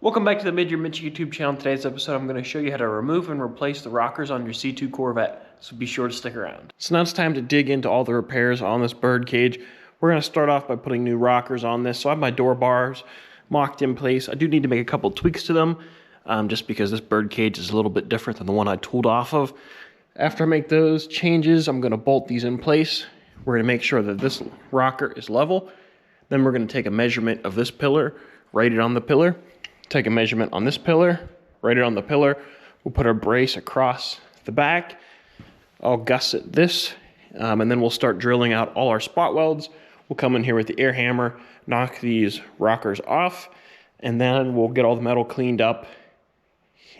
Welcome back to the Mid-Year YouTube channel. In today's episode, I'm going to show you how to remove and replace the rockers on your C2 Corvette, so be sure to stick around. So now it's time to dig into all the repairs on this Birdcage. We're going to start off by putting new rockers on this. So I have my door bars mocked in place. I do need to make a couple tweaks to them, just because this Birdcage is a little bit different than the one I tooled off of. After I make those changes, I'm going to bolt these in place. We're going to make sure that this rocker is level. Then we're going to take a measurement of this pillar, write it on the pillar. Take a measurement on this pillar, write it on the pillar. We'll put our brace across the back. I'll gusset this, and then we'll start drilling out all our spot welds. We'll come in here with the air hammer, knock these rockers off, and then we'll get all the metal cleaned up,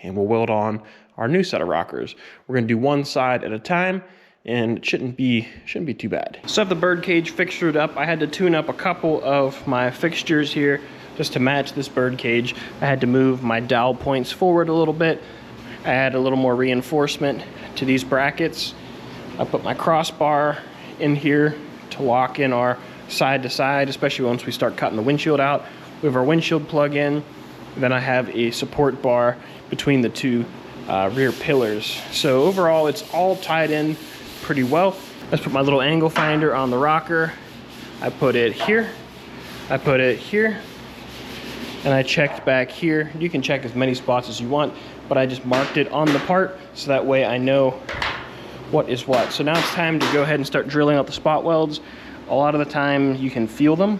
and we'll weld on our new set of rockers. We're gonna do one side at a time, and it shouldn't be too bad. So I have the Birdcage fixtured up. I had to tune up a couple of my fixtures here just to match this Birdcage. I had to move my dowel points forward a little bit. I add a little more reinforcement to these brackets. I put my crossbar in here to lock in our side to side, especially once we start cutting the windshield out. We have our windshield plug in. Then I have a support bar between the two rear pillars. So overall, it's all tied in pretty well. Let's put my little angle finder on the rocker. I put it here. I put it here. And I checked back here. You can check as many spots as you want, but I just marked it on the part so that way I know what is what. So now it's time to go ahead and start drilling out the spot welds. A lot of the time you can feel them,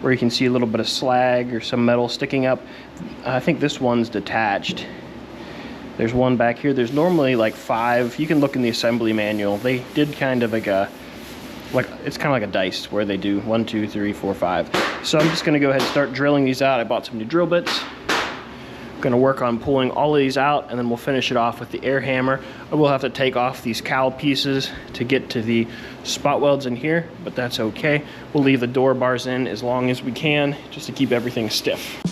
or you can see a little bit of slag or some metal sticking up. I think this one's detached. There's one back here. There's normally like 5. You can look in the assembly manual. They did kind of it's kind of like a dice where they do 1, 2, 3, 4, 5. So I'm just gonna go ahead and start drilling these out. I bought some new drill bits. I'm gonna work on pulling all of these out, and then we'll finish it off with the air hammer. I will have to take off these cowl pieces to get to the spot welds in here, but that's okay. We'll leave the door bars in as long as we can, just to keep everything stiff.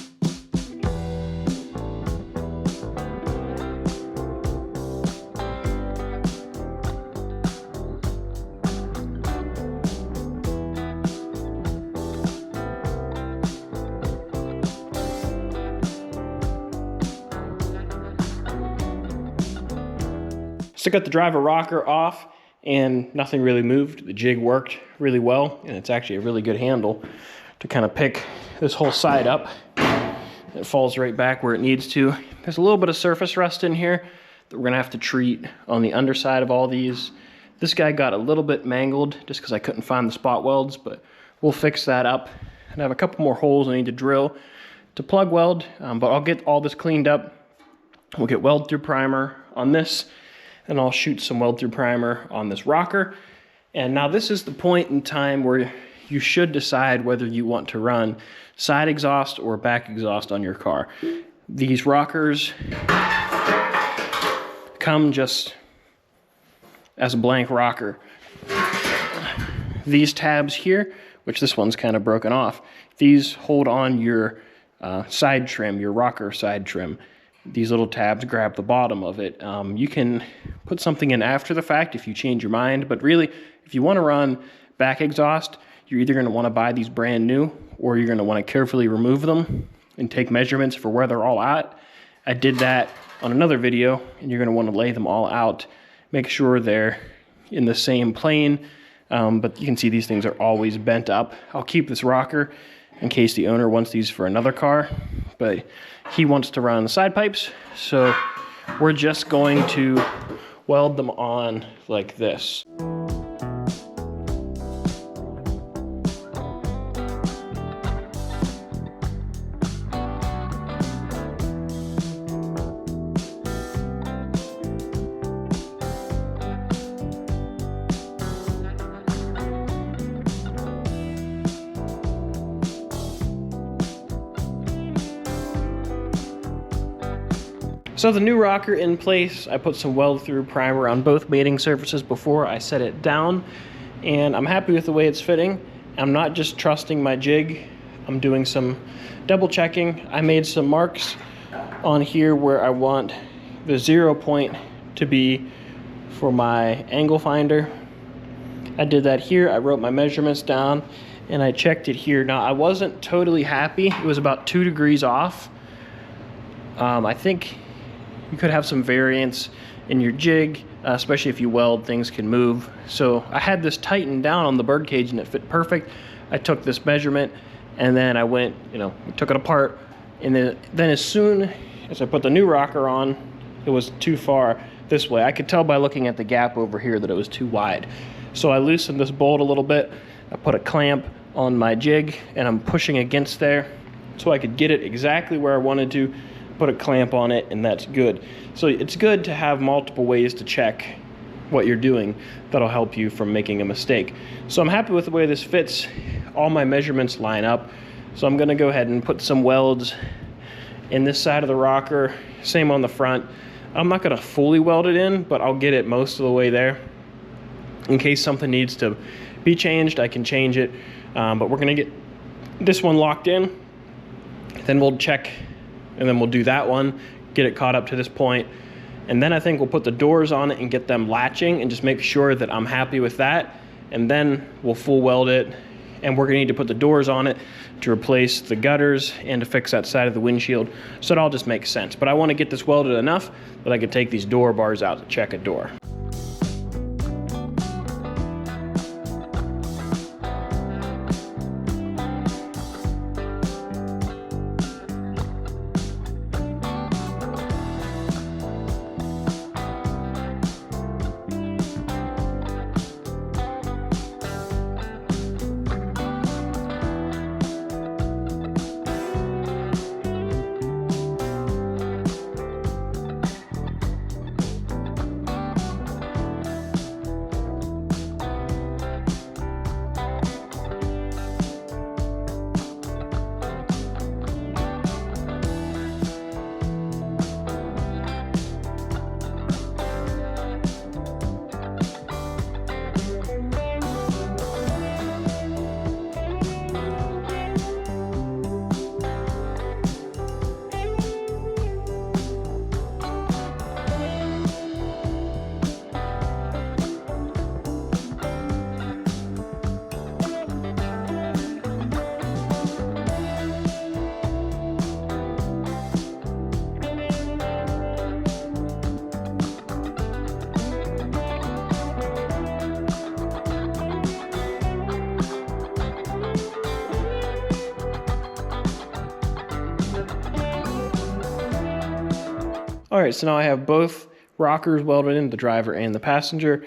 So I got the driver rocker off and nothing really moved. The jig worked really well, and it's actually a really good handle to kind of pick this whole side up. It falls right back where it needs to. There's a little bit of surface rust in here that we're gonna have to treat on the underside of all these. This guy got a little bit mangled just because I couldn't find the spot welds, but we'll fix that up. And I have a couple more holes I need to drill to plug weld, but I'll get all this cleaned up. We'll get weld through primer on this, and I'll shoot some weld through primer on this rocker. And now this is the point in time where you should decide whether you want to run side exhaust or back exhaust on your car. These rockers come just as a blank rocker. These tabs here, which this one's kind of broken off, these hold on your side trim, your rocker side trim. These little tabs grab the bottom of it. You can put something in after the fact if you change your mind, but really, if you want to run back exhaust, you're either going to want to buy these brand new, or you're going to want to carefully remove them and take measurements for where they're all at. I did that on another video, and you're going to want to lay them all out, make sure they're in the same plane, but you can see these things are always bent up. I'll keep this rocker in case the owner wants these for another car, but he wants to run side pipes, so we're just going to weld them on like this. So the new rocker in place, I put some weld through primer on both mating surfaces before I set it down, and I'm happy with the way it's fitting. I'm not just trusting my jig, I'm doing some double checking. I made some marks on here where I want the 0 point to be for my angle finder. I did that here. I wrote my measurements down and I checked it here. Now I wasn't totally happy. It was about 2 degrees off. I think you could have some variance in your jig, especially if you weld, things can move. So I had this tightened down on the Birdcage and it fit perfect. I took this measurement and then I went, took it apart, and then as soon as I put the new rocker on, it was too far this way. I could tell by looking at the gap over here that it was too wide. So I loosened this bolt a little bit. I put a clamp on my jig and I'm pushing against there so I could get it exactly where I wanted to, put a clamp on it, and that's good. So it's good to have multiple ways to check what you're doing. That'll help you from making a mistake. So I'm happy with the way this fits. All my measurements line up. So I'm gonna go ahead and put some welds in this side of the rocker, same on the front. I'm not gonna fully weld it in, but I'll get it most of the way there. In case something needs to be changed, I can change it. But we're gonna get this one locked in, then we'll check, and then we'll do that one, get it caught up to this point. And then I think we'll put the doors on it and get them latching and just make sure that I'm happy with that. And then we'll full weld it. And we're gonna need to put the doors on it to replace the gutters and to fix that side of the windshield. So it all just makes sense. But I wanna get this welded enough that I can take these door bars out to check a door. All right, so now I have both rockers welded in, the driver and the passenger.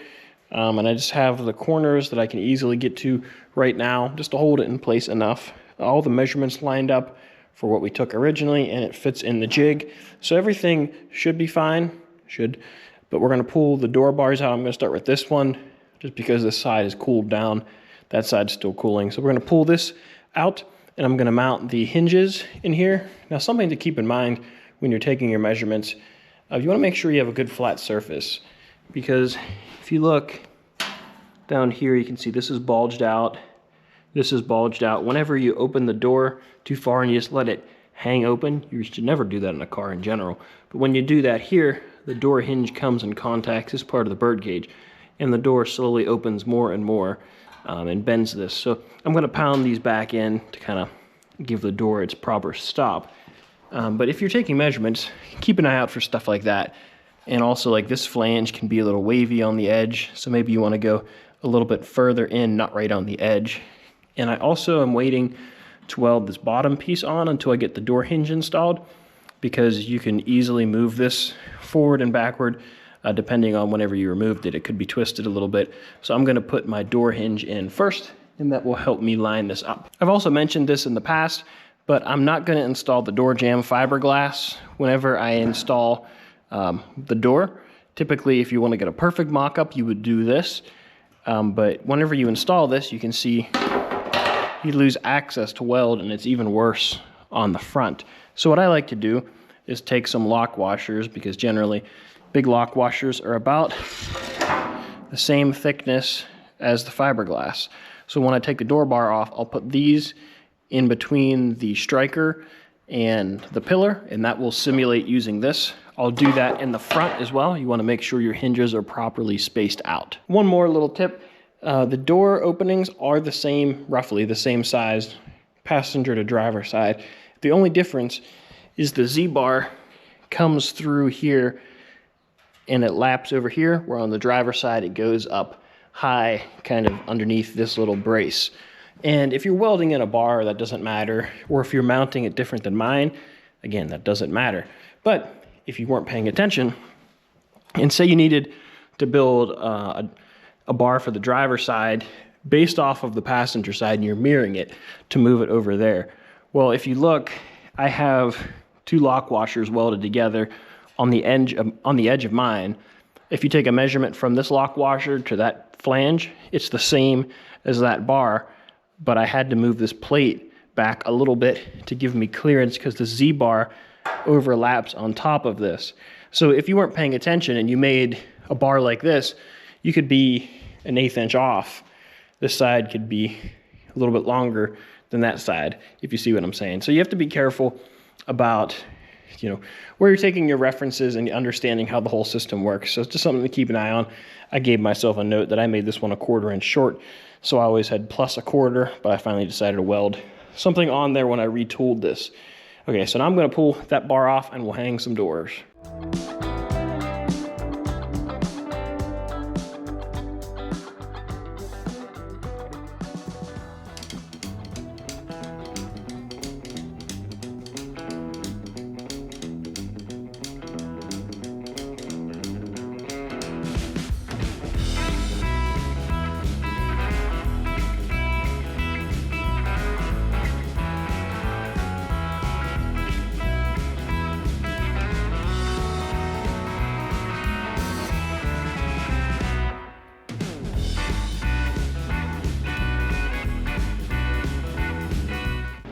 And I just have the corners that I can easily get to right now just to hold it in place enough. All the measurements lined up for what we took originally, and it fits in the jig. So everything should be fine, but we're gonna pull the door bars out. I'm gonna start with this one just because this side is cooled down. That side's still cooling. So we're gonna pull this out and I'm gonna mount the hinges in here. Now, something to keep in mind when you're taking your measurements, you wanna make sure you have a good flat surface, because if you look down here, you can see this is bulged out. This is bulged out. Whenever you open the door too far and you just let it hang open, you should never do that in a car in general. But when you do that here, the door hinge comes in contact, this part of the Birdcage, and the door slowly opens more and more and bends this. So I'm gonna pound these back in to kind of give the door its proper stop. But if you're taking measurements, keep an eye out for stuff like that. And also, like, this flange can be a little wavy on the edge, so maybe you want to go a little bit further in, not right on the edge. And I also am waiting to weld this bottom piece on until I get the door hinge installed, because you can easily move this forward and backward depending on whenever you removed it. It could be twisted a little bit. So I'm going to put my door hinge in first, and that will help me line this up. I've also mentioned this in the past, but I'm not going to install the door jamb fiberglass whenever I install the door. Typically, if you want to get a perfect mock-up, you would do this. But whenever you install this, you can see you lose access to weld, and it's even worse on the front. So what I like to do is take some lock washers, because generally big lock washers are about the same thickness as the fiberglass. So when I take the door bar off, I'll put these in between the striker and the pillar, and that will simulate using this. I'll do that in the front as well. You want to make sure your hinges are properly spaced out. One more little tip, the door openings are the same, roughly the same size, passenger to driver side. The only difference is the Z-bar comes through here and it laps over here, where on the driver's side it goes up high, kind of underneath this little brace. And if you're welding in a bar, that doesn't matter. Or if you're mounting it different than mine, again, that doesn't matter. But if you weren't paying attention, and say you needed to build a bar for the driver's side based off of the passenger side, and you're mirroring it to move it over there. Well, if you look, I have 2 lock washers welded together on the edge of mine. If you take a measurement from this lock washer to that flange, it's the same as that bar, but I had to move this plate back a little bit to give me clearance because the Z-bar overlaps on top of this. So if you weren't paying attention and you made a bar like this, you could be an 1/8 inch off. This side could be a little bit longer than that side, if you see what I'm saying. So you have to be careful about, you know, where you're taking your references and understanding how the whole system works. So it's just something to keep an eye on. I gave myself a note that I made this one 1/4 inch short, so I always had +1/4, but I finally decided to weld something on there when I retooled this. Okay, so now I'm gonna pull that bar off and we'll hang some doors.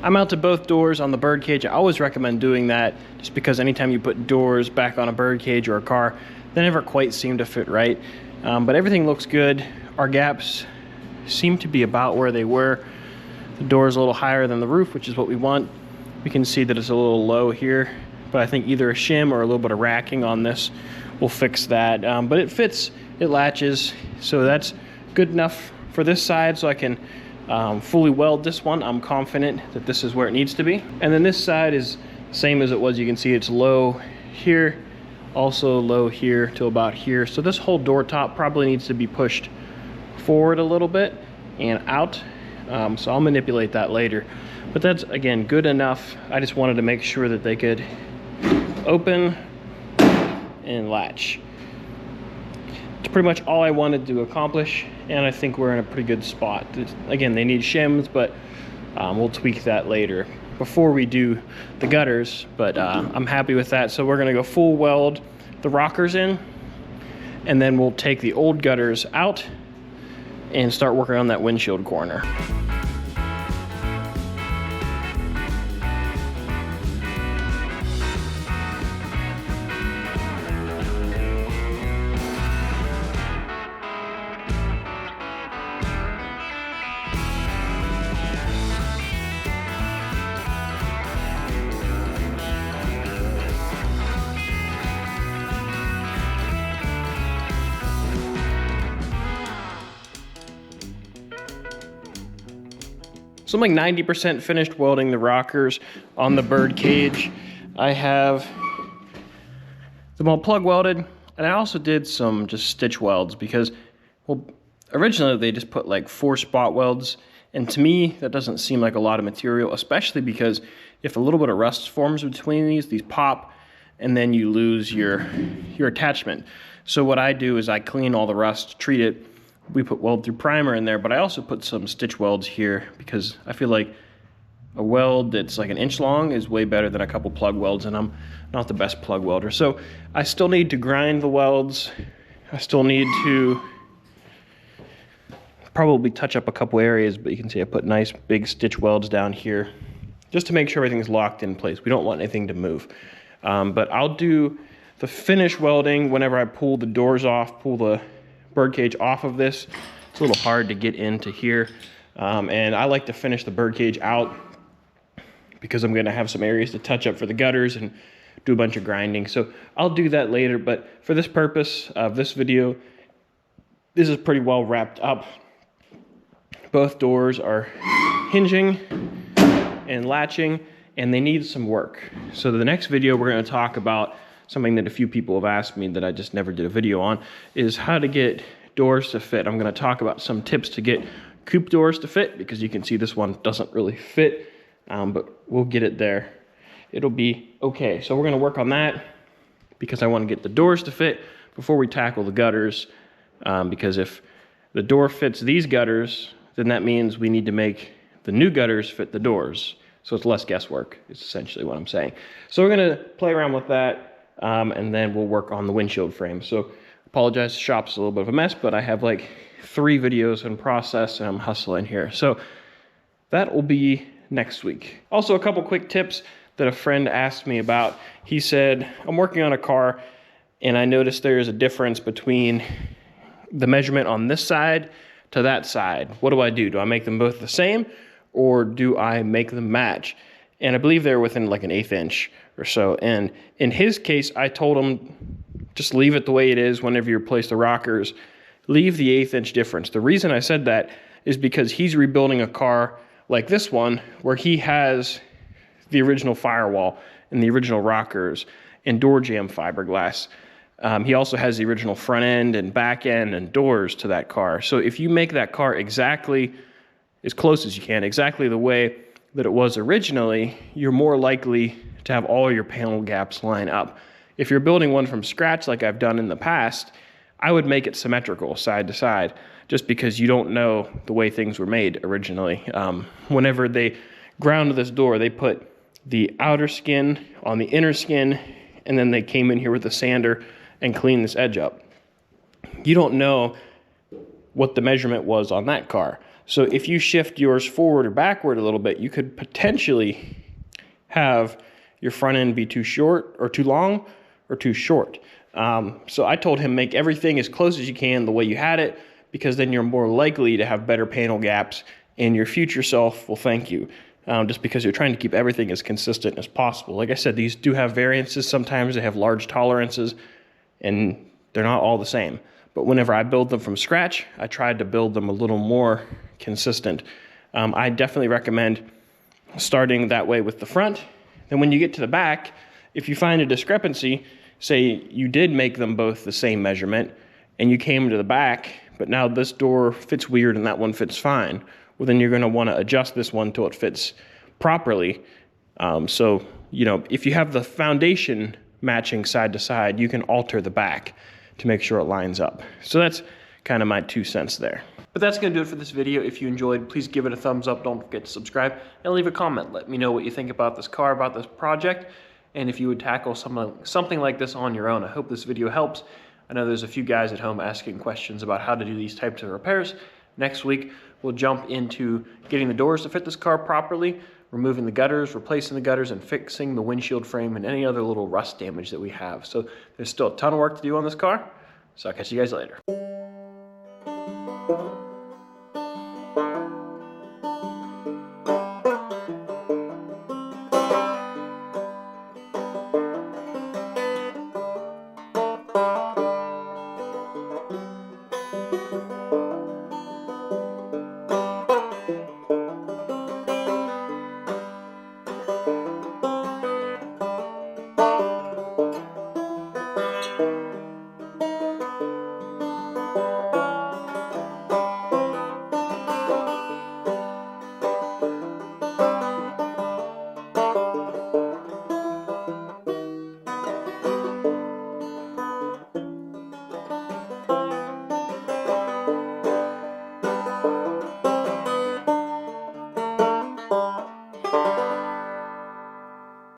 I mounted both doors on the Birdcage. I always recommend doing that just because anytime you put doors back on a Birdcage or a car, they never quite seem to fit right. But everything looks good. Our gaps seem to be about where they were. The door is a little higher than the roof, which is what we want. We can see that it's a little low here, but I think either a shim or a little bit of racking on this will fix that. But it fits, it latches, so that's good enough for this side, so I can fully weld this one. I'm confident that this is where it needs to be. And then this side is the same as it was. You can see it's low here, also low here to about here. So this whole door top probably needs to be pushed forward a little bit and out. So I'll manipulate that later. But that's, again, good enough. I just wanted to make sure that they could open and latch. It's pretty much all I wanted to accomplish, and I think we're in a pretty good spot. Again, they need shims, but we'll tweak that later before we do the gutters, but I'm happy with that. So we're gonna go full weld the rockers in, and then we'll take the old gutters out and start working on that windshield corner. So I'm like 90% finished welding the rockers on the Birdcage. I have them all plug welded, and I also did some just stitch welds because, well, originally they just put like 4 spot welds, and to me that doesn't seem like a lot of material, especially because if a little bit of rust forms between these pop, and then you lose your attachment. So what I do is I clean all the rust, treat it. We put weld through primer in there, but I also put some stitch welds here because I feel like a weld that's like 1 inch long is way better than a couple plug welds, and I'm not the best plug welder. So I still need to grind the welds. I still need to probably touch up a couple areas, but you can see I put nice big stitch welds down here just to make sure everything's locked in place. We don't want anything to move. But I'll do the finish welding whenever I pull the doors off, pull the Birdcage off of this. It's a little hard to get into here, and I like to finish the Birdcage out because I'm going to have some areas to touch up for the gutters and do a bunch of grinding. So I'll do that later, but for this purpose of this video, this is pretty well wrapped up. Both doors are hinging and latching, and they need some work. So the next video we're going to talk about something that a few people have asked me that I just never did a video on, is how to get doors to fit. I'm going to talk about some tips to get coupe doors to fit, because you can see this one doesn't really fit, but we'll get it there. It'll be okay. So we're going to work on that because I want to get the doors to fit before we tackle the gutters, because if the door fits these gutters, then that means we need to make the new gutters fit the doors. So it's less guesswork, is essentially what I'm saying. So we're going to play around with that, and then we'll work on the windshield frame. So apologize, the shop's a little bit of a mess, but I have like 3 videos in process and I'm hustling here. So that will be next week. Also, a couple quick tips that a friend asked me about. He said, I'm working on a car and I noticed there's a difference between the measurement on this side to that side. What do I do? Do I make them both the same, or do I make them match? And I believe they're within like an 1/8 inch or so. And in his case, I told him, just leave it the way it is whenever you replace the rockers. Leave the 1/8 inch difference. The reason I said that is because he's rebuilding a car like this one, where he has the original firewall and the original rockers and door jamb fiberglass. He also has the original front end and back end and doors to that car. So if you make that car exactly as close as you can, exactly the way that it was originally, you're more likely to have all your panel gaps line up. If you're building one from scratch like I've done in the past, I would make it symmetrical side to side, just because you don't know the way things were made originally. Whenever they ground this door, they put the outer skin on the inner skin, and then they came in here with a sander and cleaned this edge up. You don't know what the measurement was on that car. So if you shift yours forward or backward a little bit, you could potentially have your front end be too short or too long or too short. So I told him, make everything as close as you can the way you had it, because then you're more likely to have better panel gaps and your future self will thank you, just because you're trying to keep everything as consistent as possible. Like I said, these do have variances. Sometimes they have large tolerances and they're not all the same. But whenever I build them from scratch, I tried to build them a little more consistent. I definitely recommend starting that way with the front. Then when you get to the back, if you find a discrepancy, say you did make them both the same measurement and you came to the back, but now this door fits weird and that one fits fine, well, then you're going to want to adjust this one till it fits properly. So, you know, if you have the foundation matching side to side, you can alter the back to make sure it lines up. So that's kind of my 2 cents there. But that's going to do it for this video. If you enjoyed, please give it a thumbs up. Don't forget to subscribe and leave a comment. Let me know what you think about this car, about this project, and if you would tackle something like this on your own. I hope this video helps. I know there's a few guys at home asking questions about how to do these types of repairs. Next week, we'll jump into getting the doors to fit this car properly, removing the gutters, replacing the gutters, and fixing the windshield frame and any other little rust damage that we have. So there's still a ton of work to do on this car. So I'll catch you guys later.